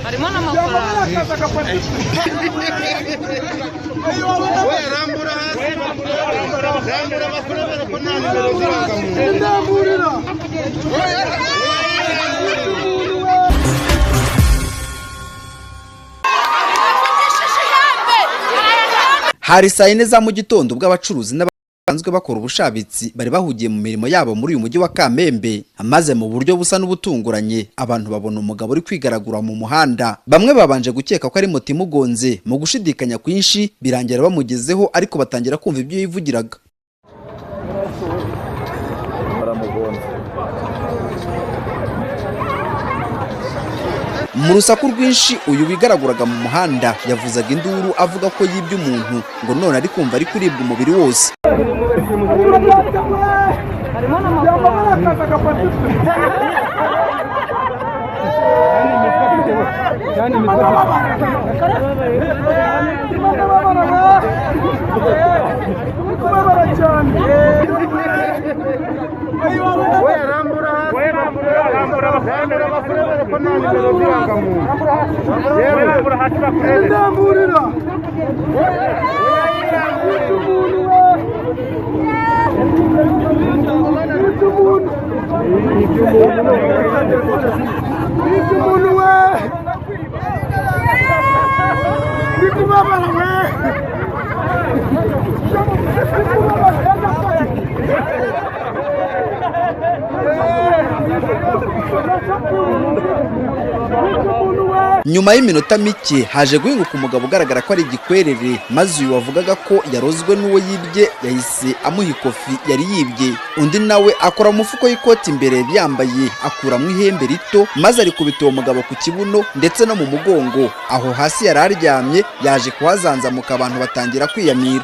harimo n'amafaranga hari saa 4 za mu gitondo ubwo abacuruzi n'abanzwe bakora ubushabitsi bari bahugiye mu mirimo yabo muri uyu mujyi wa Kamembe. Amaze mu buryo busa n'ubutunguranye abantu babona umugabo uri kwigaragura mu muhanda. Bamwe babanje gukeka ko ari moto imugonze, mu gushidikanya kwinshi birangira bamugezeho ariko batangira kumva ibyo yivugiraga. Mu rusaku rwinshi uyu wigaraguraga mu muhanda yavuzaga induru avuga ko yibye umuntu ngo none ari kumva ari kuribwa umubiri wose. Nyuma y'iminota mike haje guhinguka umugabo ugaragara ko ari igikwerere, maze uyu wavugaga ko yarozwe n'uwo yibye yahise amuha ikofi yari yibye. Undi nawe akora mu mufuko y'ikoti imbere yambaye akura mu ihembe rito, maze ari kubita uwo mugabo ku kibuno ndetse no mu mugongo. Aho hasi yari aryamye yaje kuhazanzamuka abantu batangira kwiyamira.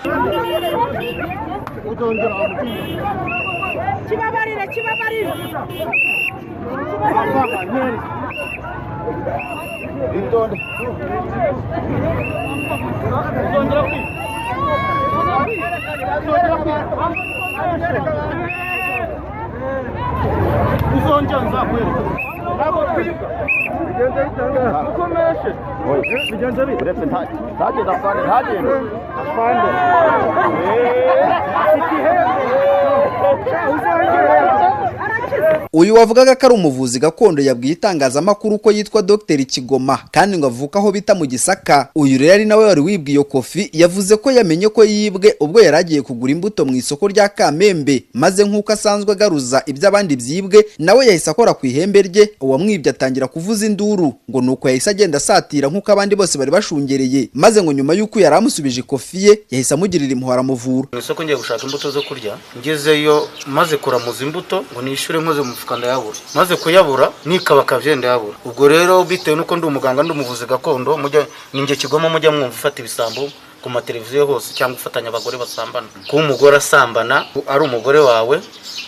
Uyu wavugaga ko ari umuvuzi gakondo yabwiye itangazamakuru ko yitwa Dr Kigoma kandi ngo avuka aho bita mu Gisaka. Uyu rero ari nawe wari wibwiye iyo kofi yavuze ko yamenye ko yibwe ubwo yaragiye kugura imbuto mu isoko rya Kamembe, maze nk'uko asanzwe agaruza iby'abandi byibwe nawe yahise akora ku ihembe rye. Uwamwibye atangira kuvuza induru ngo nuko yahise agenda asatira nk'uko abandi bose bari bashungereye, maze ngo nyuma y'uko yari amusubije ikofi ye yahise amugirira impuhwe aramuvura. Mu isoko ngiye gushaka imbuto zo kurya, ngezeyo maze kuramuza imbuto ngo nishure nkoze mu mufuka ndayabura, maze kuyabura nikabakavye ndayabura. Ubwo rero bitewe nuko ndi umuganga ndi umuvuzi gakondo mujya ninge Kigoma mujya mwumva ufata ibisambo ku mateleviziyo hose cyangwa ufatanya abagore basambana. Ku umugore asambana ari umugore wawe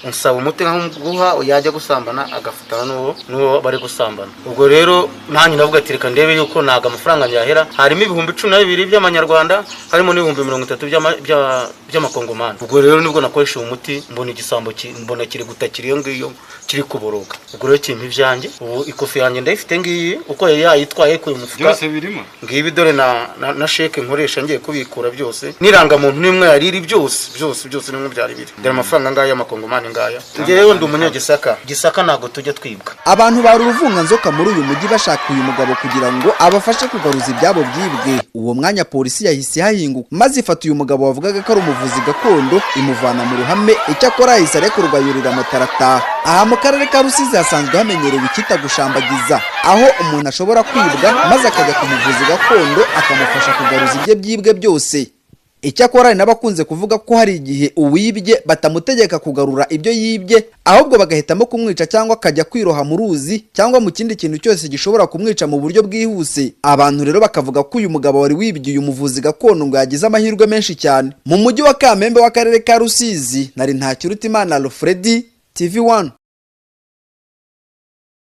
unsaba umuti nkaguha yajya gusambana agafatana n'uwo bari gusambana. Ubwo rero nanyi navuga ati reka ndebe yuko naga amafaranga yahera, harimo ibihumbi 12 by'amanyarwanda, harimo n'ibihumbi 30 by'amakongomani. Ubwo rero nibwo nakoresha umuti mbona igisambo mbona kiri gutakira iyo ngiyo kiri kuboroga. Ubwo rero kimpi byanjye ubu ikofi yanjye ndayifite ngiyi uko yayitwaye ku mufuka byose birimo ngibi dore na sheke nkoresha ngiye kubikura byose niranga muntu nimwe yariri byose nimwe byari biri. Dore amafaranga ngaya y'amakongomani ngaya. Ngewe ndi umunyagisaka, Gisaka nago tujya twibwa. Abantu bari uruvunga nzoka muri uyu mujyi bashaka uyu mugabo kugira ngo abafashe kugaruza ibyabo byibwe. Uwo mwanya polisi yahise hahinguka maze ifata uyu mugabo wavugaga ko ari umuvuzi gakondo imuvana mu ruhame. Icyakora yahise arekurwa yurira motarata. Aha mu karere ka Rusizi hasanzwe hamenyerewe ikita gushambagiza, aho umuntu ashobora kwibwa maze akajya ku muvuzi gakondo akamufasha kugaruza ibye byibwe byose. Icyakora n'abakunze kuvuga ko hari igihe uwibye batamutegeka kugarura ibyo yibye, ahubwo bagahitamo kumwica cyangwa akajya kwiroha mu ruzi cyangwa mu kindi kintu cyose gishobora kumwica mu buryo bwihuse. Abantu rero bakavuga ko uyu mugabo wari wibye uyu muvuzi gakondo ngo yagize amahirwe menshi cyane. Mu mujyi wa Kamembe w'akarere ka Rusizi nari Ntakirutimana Alfredi, TV1.